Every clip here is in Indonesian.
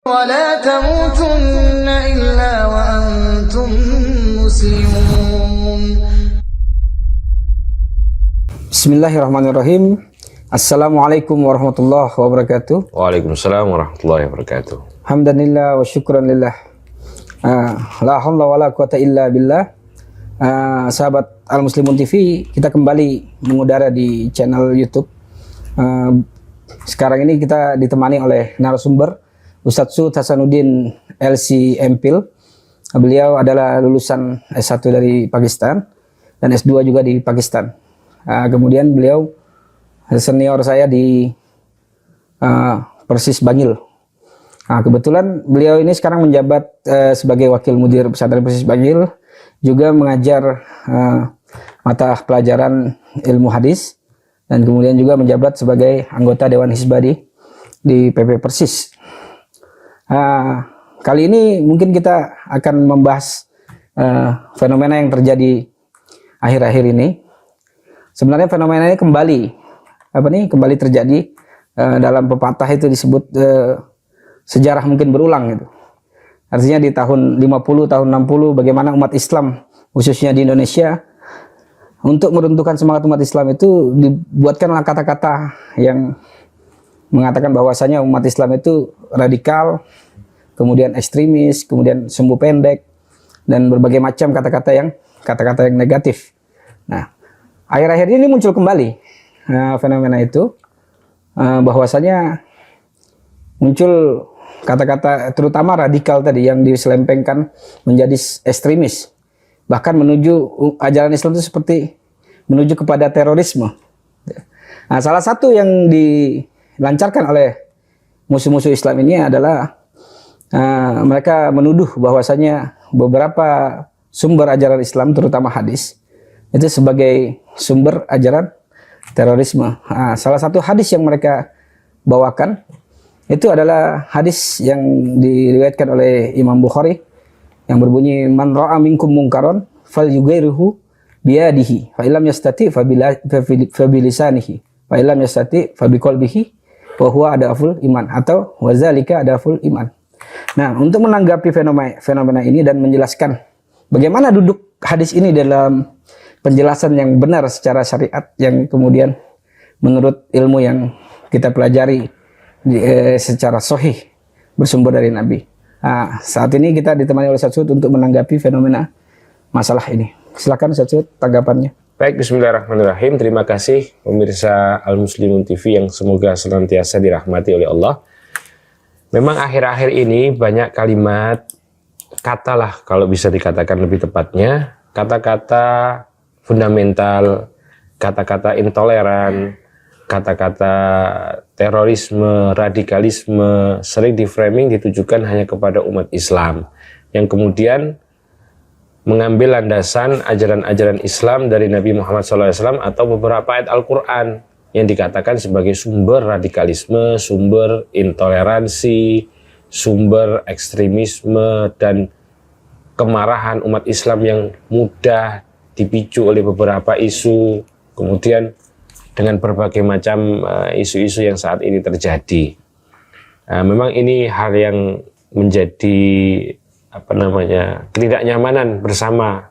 ولا تموتن إلا وأنتم مسلمون. Bismillahirrahmanirrahim. Assalamualaikum warahmatullahi wabarakatuh. Waalaikumsalam warahmatullahi wabarakatuh. Alhamdulillah wa syukran lillah. La haula wa la quwata illa billah. Sahabat Al Muslimun TV, kita kembali mengudara di channel YouTube. Sekarang ini kita ditemani oleh narasumber Ustadz Sud Hasanuddin LC MPhil. Beliau adalah lulusan S1 dari Pakistan dan S2 juga di Pakistan. Kemudian beliau senior saya di Persis Bangil. Kebetulan beliau ini sekarang menjabat sebagai wakil mudir pesantren Persis Bangil, juga mengajar mata pelajaran ilmu hadis, dan kemudian juga menjabat sebagai anggota Dewan Hizbah di PP Persis. Kali ini mungkin kita akan membahas fenomena yang terjadi akhir-akhir ini. Sebenarnya fenomena ini kembali terjadi. Dalam pepatah itu disebut sejarah mungkin berulang gitu. Artinya di tahun 50, tahun 60 bagaimana umat Islam khususnya di Indonesia untuk meruntuhkan semangat umat Islam itu dibuatkanlah kata-kata yang mengatakan bahwasanya umat Islam itu radikal, kemudian ekstremis, kemudian sumbu pendek, dan berbagai macam kata-kata yang negatif. Nah, akhir-akhir ini muncul kembali fenomena itu, bahwasanya muncul kata-kata terutama radikal tadi yang diselempengkan menjadi ekstremis, bahkan menuju ajaran Islam itu seperti menuju kepada terorisme. Nah, salah satu yang dilancarkan oleh musuh-musuh Islam ini adalah mereka menuduh bahwasanya beberapa sumber ajaran Islam terutama hadis itu sebagai sumber ajaran terorisme. Salah satu hadis yang mereka bawakan itu adalah hadis yang diriwayatkan oleh Imam Bukhari yang berbunyi, man ra'a minkum munkaron falyughayyirhu biyadihi fa illam yastati fa bilisanihi fa illam yastati fa biqalbihi wa huwa adaful iman, atau wazalika adaful iman. Nah, untuk menanggapi fenomena ini dan menjelaskan bagaimana duduk hadis ini dalam penjelasan yang benar secara syariat yang kemudian menurut ilmu yang kita pelajari secara sahih bersumber dari Nabi. Saat ini kita ditemani oleh Ustadz Sud untuk menanggapi fenomena masalah ini. Silakan Ustadz Sud, tanggapannya. Baik, bismillahirrahmanirrahim. Terima kasih pemirsa Al Muslimun TV yang semoga senantiasa dirahmati oleh Allah. Memang akhir-akhir ini banyak kalimat, kata lah kalau bisa dikatakan lebih tepatnya, kata-kata fundamental, kata-kata intoleran, kata-kata terorisme, radikalisme sering di-framing ditujukan hanya kepada umat Islam yang kemudian mengambil landasan ajaran-ajaran Islam dari Nabi Muhammad SAW atau beberapa ayat Al-Quran yang dikatakan sebagai sumber radikalisme, sumber intoleransi, sumber ekstremisme dan kemarahan umat Islam yang mudah dipicu oleh beberapa isu, kemudian dengan berbagai macam isu-isu yang saat ini terjadi. Memang ini hal yang menjadi ketidaknyamanan bersama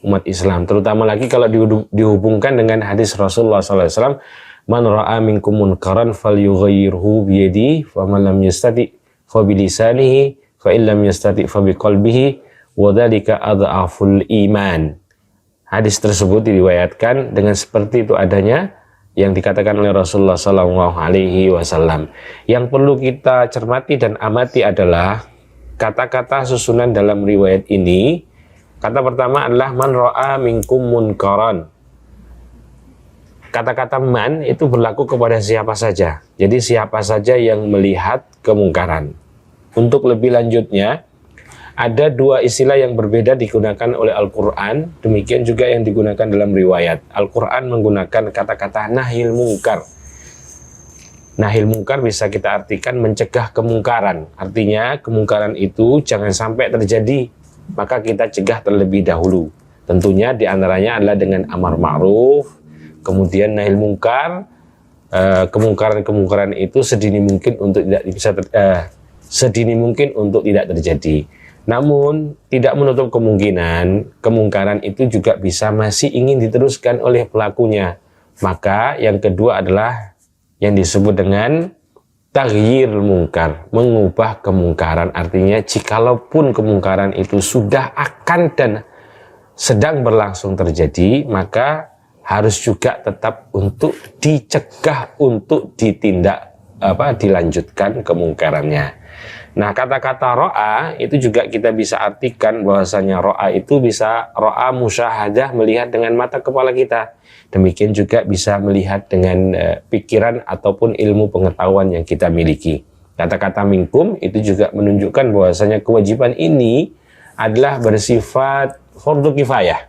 umat Islam, terutama lagi kalau dihubungkan dengan hadis Rasulullah SAW, man ra'a minkum munkaran falyughayyirhu biyadihi fa man lam yastati fa bilisanihi fa illam yastati fa biqalbihi wa dzalika adhaful iman. Hadis tersebut diriwayatkan dengan seperti itu adanya yang dikatakan oleh Rasulullah SAW. Yang perlu kita cermati dan amati adalah kata-kata susunan dalam riwayat ini. Kata pertama adalah man ra'a minkum munkaran. Kata-kata man itu berlaku kepada siapa saja. Jadi siapa saja yang melihat kemungkaran. Untuk lebih lanjutnya, ada dua istilah yang berbeda digunakan oleh Al-Quran, demikian juga yang digunakan dalam riwayat. Al-Quran menggunakan kata-kata nahil mungkar. Nahil mungkar bisa kita artikan mencegah kemungkaran. Artinya kemungkaran itu jangan sampai terjadi, maka kita cegah terlebih dahulu. Tentunya diantaranya adalah dengan amar ma'ruf, kemudian nahil mungkar. Kemungkaran-kemungkaran itu sedini mungkin untuk tidak bisa sedini mungkin untuk tidak terjadi. Namun tidak menutup kemungkinan kemungkaran itu juga bisa masih ingin diteruskan oleh pelakunya. Maka yang kedua adalah yang disebut dengan taghyir mungkar, mengubah kemungkaran. Artinya jikalaupun kemungkaran itu sudah akan dan sedang berlangsung terjadi, maka harus juga tetap untuk dicegah, untuk dilanjutkan kemungkarannya. Nah, kata-kata ro'a itu juga kita bisa artikan bahwasanya ro'a itu bisa ro'a musyahadah, melihat dengan mata kepala kita. Demikian juga bisa melihat dengan pikiran ataupun ilmu pengetahuan yang kita miliki. Kata-kata minkum itu juga menunjukkan bahwasanya kewajiban ini adalah bersifat fardu kifayah.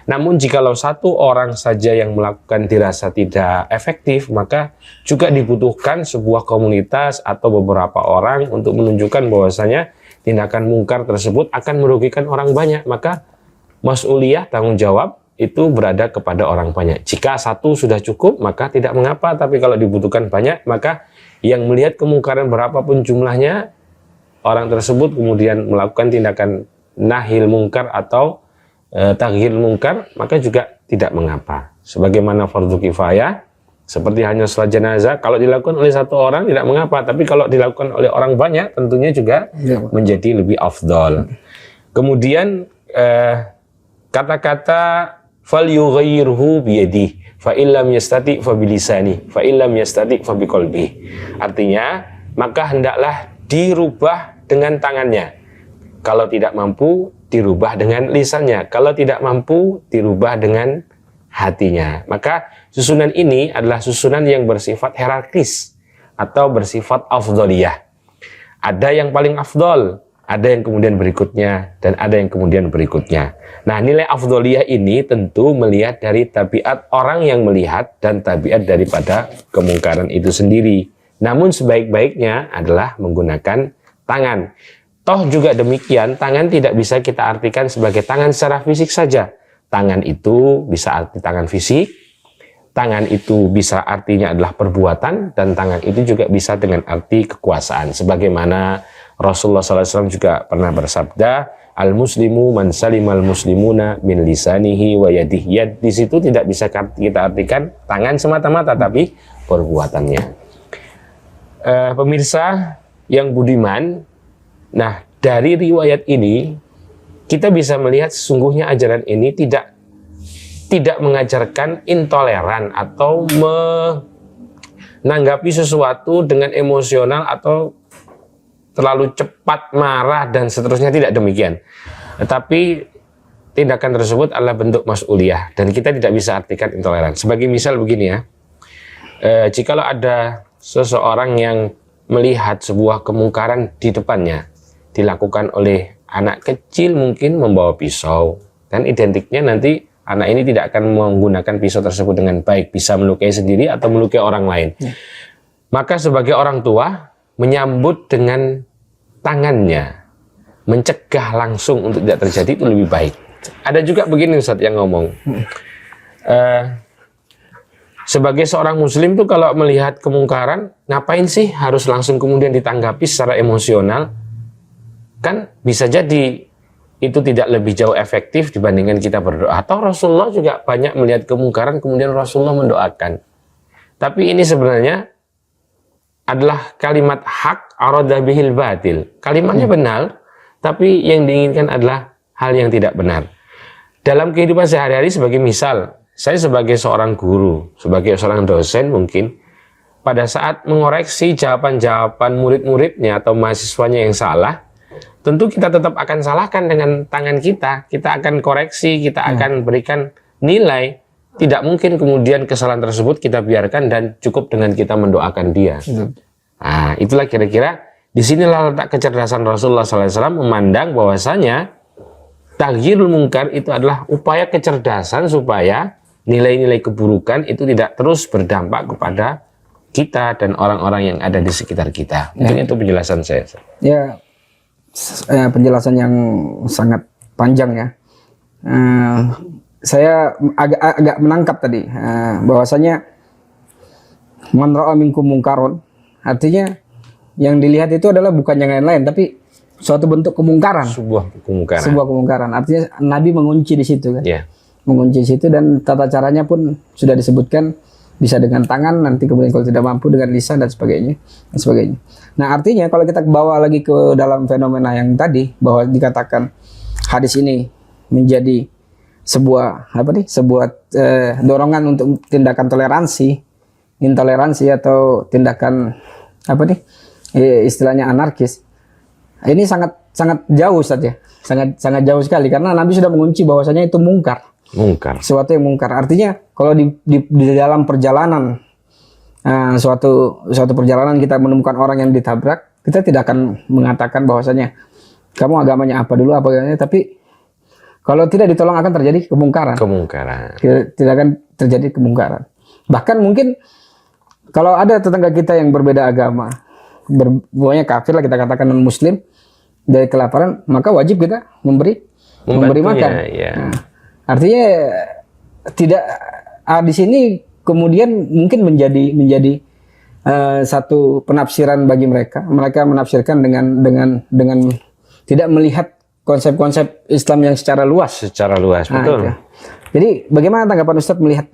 Namun jikalau satu orang saja yang melakukan dirasa tidak efektif, maka juga dibutuhkan sebuah komunitas atau beberapa orang untuk menunjukkan bahwasanya tindakan mungkar tersebut akan merugikan orang banyak. Maka mas'uliyah, tanggung jawab itu berada kepada orang banyak. Jika satu sudah cukup, maka tidak mengapa. Tapi kalau dibutuhkan banyak, maka yang melihat kemungkaran berapapun jumlahnya, orang tersebut kemudian melakukan tindakan nahil mungkar atau taghyir mungkar, maka juga tidak mengapa. Sebagaimana fardu kifayah, seperti hanya sholat jenazah, kalau dilakukan oleh satu orang tidak mengapa, tapi kalau dilakukan oleh orang banyak tentunya juga menjadi lebih afdal. Kemudian kata-kata fal yughayyirhu biyadihi fa illam yastati fa bilisani fa illam yastati fa biqalbi. Artinya, maka hendaklah dirubah dengan tangannya. Kalau tidak mampu, dirubah dengan lisannya. Kalau tidak mampu, dirubah dengan hatinya. Maka susunan ini adalah susunan yang bersifat hierarkis atau bersifat afdoliyah. Ada yang paling afdol, ada yang kemudian berikutnya, dan ada yang kemudian berikutnya. Nah, nilai afdoliyah ini tentu melihat dari tabiat orang yang melihat dan tabiat daripada kemungkaran itu sendiri. Namun sebaik-baiknya adalah menggunakan tangan. Toh juga demikian, tangan tidak bisa kita artikan sebagai tangan secara fisik saja. Tangan itu bisa arti tangan fisik, tangan itu bisa artinya adalah perbuatan, dan tangan itu juga bisa dengan arti kekuasaan. Sebagaimana Rasulullah SAW juga pernah bersabda, al-muslimu man salimal muslimuna min lisanihi wa yadihi. Ya, di situ tidak bisa kita artikan tangan semata-mata, tapi perbuatannya. Pemirsa yang budiman, nah, dari riwayat ini kita bisa melihat sesungguhnya ajaran ini tidak mengajarkan intoleran atau menanggapi sesuatu dengan emosional atau terlalu cepat marah dan seterusnya, tidak demikian. Tetapi tindakan tersebut adalah bentuk mas'uliyah dan kita tidak bisa artikan intoleran. Sebagai misal begini ya, jikalau ada seseorang yang melihat sebuah kemungkaran di depannya dilakukan oleh anak kecil, mungkin membawa pisau, dan identiknya nanti anak ini tidak akan menggunakan pisau tersebut dengan baik, bisa melukai sendiri atau melukai orang lain. Maka sebagai orang tua menyambut dengan tangannya, mencegah langsung untuk tidak terjadi, itu lebih baik. Ada juga begini Ustaz yang ngomong, sebagai seorang muslim tuh kalau melihat kemungkaran, ngapain sih harus langsung kemudian ditanggapi secara emosional? Kan bisa jadi itu tidak lebih jauh efektif dibandingkan kita berdoa. Atau Rasulullah juga banyak melihat kemungkaran kemudian Rasulullah mendoakan. Tapi ini sebenarnya adalah kalimat hak arada bihil batil. Kalimatnya benar, tapi yang diinginkan adalah hal yang tidak benar. Dalam kehidupan sehari-hari, sebagai misal, saya sebagai seorang guru, sebagai seorang dosen mungkin, pada saat mengoreksi jawaban-jawaban murid-muridnya atau mahasiswanya yang salah, tentu kita tetap akan salahkan dengan tangan kita. Kita akan koreksi, kita akan berikan nilai. Tidak mungkin kemudian kesalahan tersebut kita biarkan dan cukup dengan kita mendoakan dia. Nah, itulah kira-kira disinilah letak kecerdasan Rasulullah SAW memandang bahwasanya taghyirul mungkar itu adalah upaya kecerdasan supaya nilai-nilai keburukan itu tidak terus berdampak kepada kita dan orang-orang yang ada di sekitar kita. Mungkin itu penjelasan saya. Ya, penjelasan yang sangat panjang ya. Saya agak menangkap tadi bahwasanya man ra'a minkum mungkaron, artinya yang dilihat itu adalah bukan yang lain-lain, tapi suatu bentuk kemungkaran. Sebuah kemungkaran. Sebuah kemungkaran. Artinya Nabi mengunci di situ kan. Ya. Mengunci di situ, dan tata caranya pun sudah disebutkan, bisa dengan tangan, nanti kemudian kalau tidak mampu dengan lisan dan sebagainya, dan sebagainya. Nah, artinya kalau kita bawa lagi ke dalam fenomena yang tadi, bahwa dikatakan hadis ini menjadi sebuah dorongan untuk tindakan intoleransi atau tindakan istilahnya anarkis. Ini sangat jauh Ustaz ya. Sangat jauh sekali, karena Nabi sudah mengunci bahwasanya itu mungkar. Sesuatu yang mungkar. Artinya kalau di dalam perjalanan suatu perjalanan kita menemukan orang yang ditabrak, kita tidak akan mengatakan bahwasanya kamu agamanya apa dulu, tapi kalau tidak ditolong akan terjadi kemungkaran. Tidak akan terjadi kemungkaran. Bahkan mungkin kalau ada tetangga kita yang berbeda agama, pokoknya kafir lah kita katakan, non muslim, dari kelaparan, maka wajib kita memberi makan. Ya. Nah, artinya tidak di sini kemudian mungkin menjadi satu penafsiran bagi mereka. Mereka menafsirkan dengan tidak melihat konsep-konsep Islam yang secara luas. Betul. Itu. Jadi bagaimana tanggapan Ustadz melihat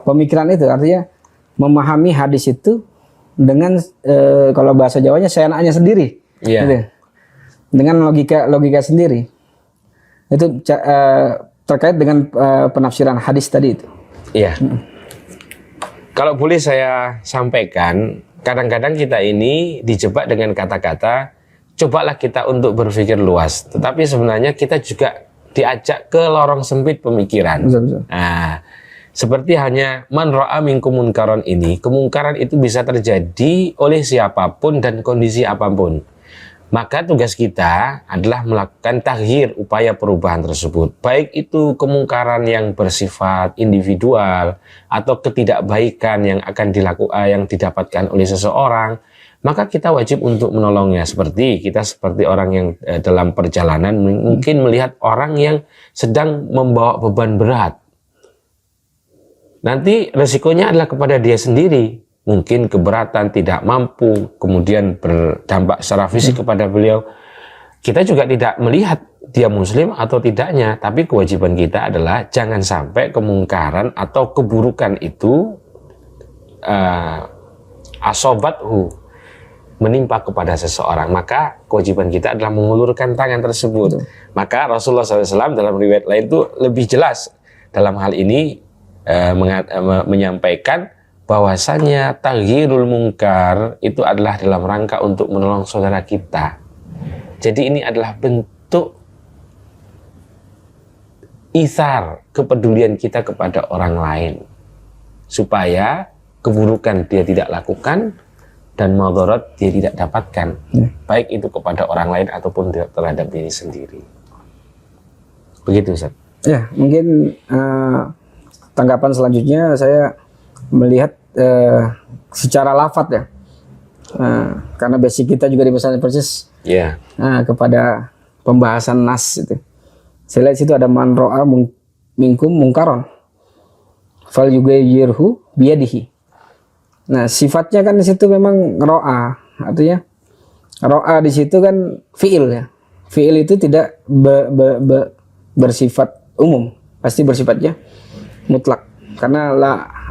pemikiran itu? Artinya memahami hadis itu dengan kalau bahasa Jawanya seenaknya sendiri. Iya. Gitu. Dengan logika sendiri. Itu terkait dengan penafsiran hadis tadi itu. Iya. Kalau boleh saya sampaikan, kadang-kadang kita ini dijebak dengan kata-kata, cobalah kita untuk berpikir luas. Tetapi sebenarnya kita juga diajak ke lorong sempit pemikiran. Betul. Nah, seperti hanya man ra'a minkum munkaran ini, kemungkaran itu bisa terjadi oleh siapapun dan kondisi apapun. Maka tugas kita adalah melakukan taghyir, upaya perubahan tersebut. Baik itu kemungkaran yang bersifat individual atau ketidakbaikan yang akan yang didapatkan oleh seseorang, maka kita wajib untuk menolongnya. Seperti orang yang dalam perjalanan mungkin melihat orang yang sedang membawa beban berat. Nanti resikonya adalah kepada dia sendiri. Mungkin keberatan, tidak mampu, kemudian berdampak secara fisik kepada beliau. Kita juga tidak melihat dia muslim atau tidaknya, tapi kewajiban kita adalah jangan sampai kemungkaran atau keburukan itu asobathu, menimpa kepada seseorang. Maka kewajiban kita adalah mengulurkan tangan tersebut. Maka Rasulullah SAW dalam riwayat lain itu lebih jelas dalam hal ini menyampaikan bahwasanya taghyirul mungkar itu adalah dalam rangka untuk menolong saudara kita. Jadi ini adalah bentuk itsar, kepedulian kita kepada orang lain, supaya keburukan dia tidak lakukan dan madarat dia tidak dapatkan, baik itu kepada orang lain ataupun terhadap diri sendiri. Begitu Ustaz. Ya, mungkin tanggapan selanjutnya saya melihat secara lafadz ya, karena basic kita juga di Pesantren Persis kepada pembahasan nas itu. Saya lihat situ ada man ro'a minkum mungkaron fal yughayyirhu biyadihi. Nah, sifatnya kan di situ memang ro'a, artinya ro'a di situ kan fiil ya. Fiil itu tidak bersifat umum, pasti bersifatnya mutlak, karena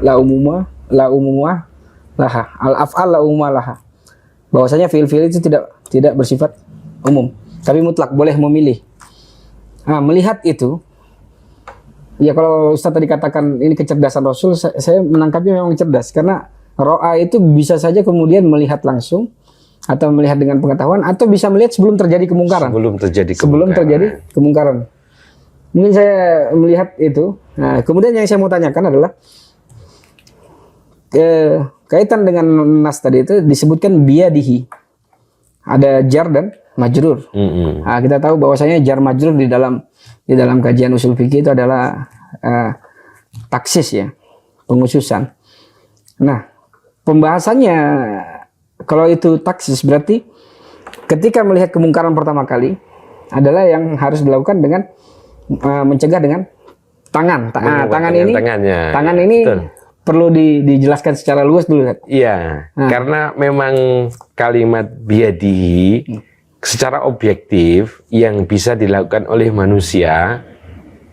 la umumah laha, al-af'al la umumah laha. Bahwasanya fiil-fiil itu tidak bersifat umum, tapi mutlak, boleh memilih. Nah, melihat itu, ya kalau Ustaz tadi katakan ini kecerdasan Rasul, saya menangkapnya memang cerdas, karena ro'a itu bisa saja kemudian melihat langsung, atau melihat dengan pengetahuan, atau bisa melihat sebelum terjadi kemungkaran. Sebelum terjadi kemungkaran. Mungkin saya melihat itu. Nah, kemudian yang saya mau tanyakan adalah kaitan dengan nas tadi itu disebutkan biyadihi. Ada jar dan majrur. Nah, kita tahu bahwasanya jar majrur di dalam kajian usul fikih itu adalah taksis ya, pengususan. Nah, pembahasannya kalau itu taksis berarti ketika melihat kemungkaran pertama kali adalah yang harus dilakukan dengan mencegah dengan tangan. Tangan ini perlu dijelaskan secara luas dulu. Iya, karena memang kalimat biyadihi secara objektif yang bisa dilakukan oleh manusia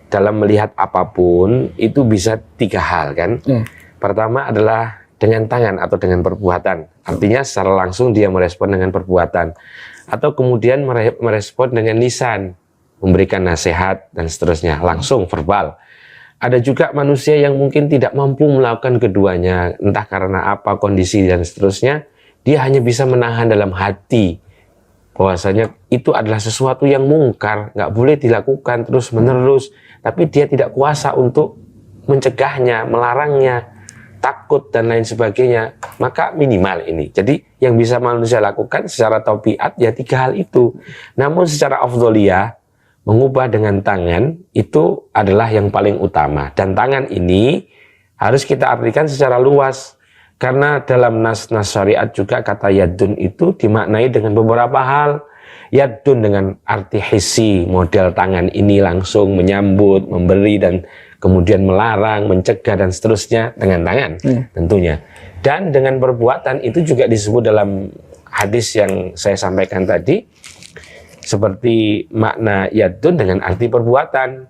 dalam melihat apapun itu bisa 3 hal kan. Pertama adalah dengan tangan atau dengan perbuatan. Artinya secara langsung dia merespon dengan perbuatan. Atau kemudian merespon dengan lisan, memberikan nasihat dan seterusnya, langsung verbal. Ada juga manusia yang mungkin tidak mampu melakukan keduanya, entah karena apa kondisi dan seterusnya, dia hanya bisa menahan dalam hati bahwasanya itu adalah sesuatu yang mungkar, nggak boleh dilakukan terus-menerus, tapi dia tidak kuasa untuk mencegahnya, melarangnya, takut dan lain sebagainya, maka minimal ini. Jadi yang bisa manusia lakukan secara tabiat ya 3 hal itu. Namun secara afdholiyah, mengubah dengan tangan itu adalah yang paling utama. Dan tangan ini harus kita artikan secara luas. Karena dalam nas-nas syariat juga kata yadun itu dimaknai dengan beberapa hal. Yadun dengan arti hissi, model tangan ini langsung menyambut, memberi, dan kemudian melarang, mencegah, dan seterusnya dengan tangan tentunya. Dan dengan perbuatan itu juga disebut dalam hadis yang saya sampaikan tadi, seperti makna yadun dengan arti perbuatan.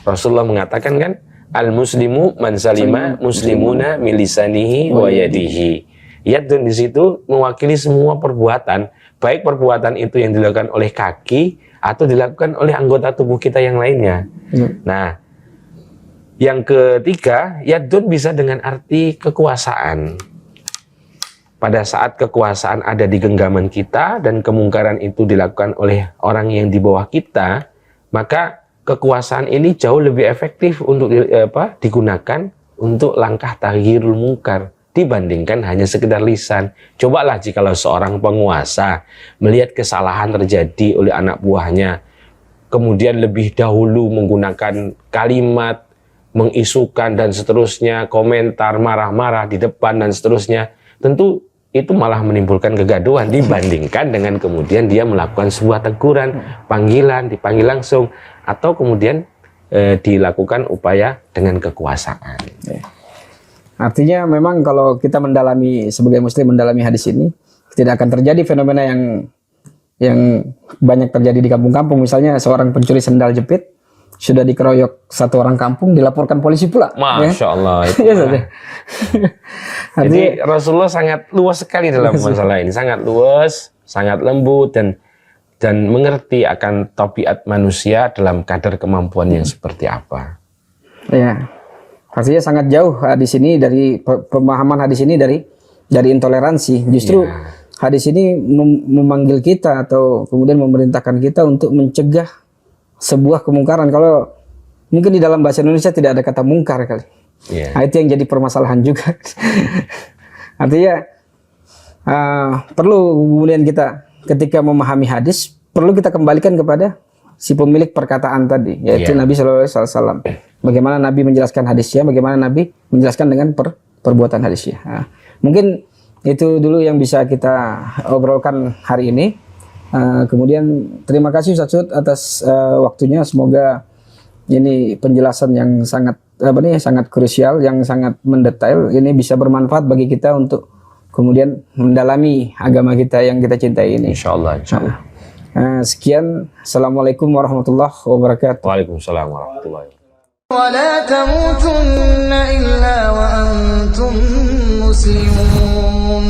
Rasulullah mengatakan kan, al-muslimu man salima muslimuna milisanihi wa yadihi. Yadun di situ mewakili semua perbuatan, baik perbuatan itu yang dilakukan oleh kaki atau dilakukan oleh anggota tubuh kita yang lainnya. Nah, yang ketiga, yadun bisa dengan arti kekuasaan. Pada saat kekuasaan ada di genggaman kita dan kemungkaran itu dilakukan oleh orang yang di bawah kita, maka kekuasaan ini jauh lebih efektif untuk digunakan untuk langkah taghyirul mungkar dibandingkan hanya sekedar lisan. Cobalah jikalau seorang penguasa melihat kesalahan terjadi oleh anak buahnya, kemudian lebih dahulu menggunakan kalimat, mengisukan dan seterusnya, komentar, marah-marah di depan dan seterusnya, tentu itu malah menimbulkan kegaduhan dibandingkan dengan kemudian dia melakukan sebuah teguran, panggilan, dipanggil langsung, atau kemudian dilakukan upaya dengan kekuasaan. Artinya memang kalau kita mendalami, sebagai muslim mendalami hadis ini, tidak akan terjadi fenomena yang banyak terjadi di kampung-kampung. Misalnya seorang pencuri sendal jepit sudah dikeroyok 1 orang kampung, dilaporkan polisi pula. Masya Allah. Itu jadi Rasulullah sangat luas sekali dalam masalah ini, sangat luas, sangat lembut dan mengerti akan tabiat manusia dalam kadar kemampuan yang seperti apa. Ya, artinya sangat jauh hadis ini dari pemahaman hadis ini dari intoleransi. Justru hadis ini memanggil kita atau kemudian memerintahkan kita untuk mencegah sebuah kemungkaran. Kalau mungkin di dalam bahasa Indonesia tidak ada kata mungkar kali. Nah, itu yang jadi permasalahan juga. Artinya perlu kemudian kita ketika memahami hadis perlu kita kembalikan kepada si pemilik perkataan tadi, yaitu Nabi Shallallahu Alaihi Wasallam. Bagaimana Nabi menjelaskan hadisnya, bagaimana Nabi menjelaskan dengan perbuatan hadisnya. Nah, mungkin itu dulu yang bisa kita obrolkan hari ini. Kemudian terima kasih Ustaz Sud atas waktunya. Semoga ini penjelasan yang sangat sangat krusial, yang sangat mendetail. Ini bisa bermanfaat bagi kita untuk kemudian mendalami agama kita yang kita cintai ini. Insyaallah. Insyaallah. Sekian. Assalamualaikum warahmatullahi wabarakatuh. Waalaikumsalam warahmatullahi wabarakatuh. ولا تموتن إلا وأنتم مسلمون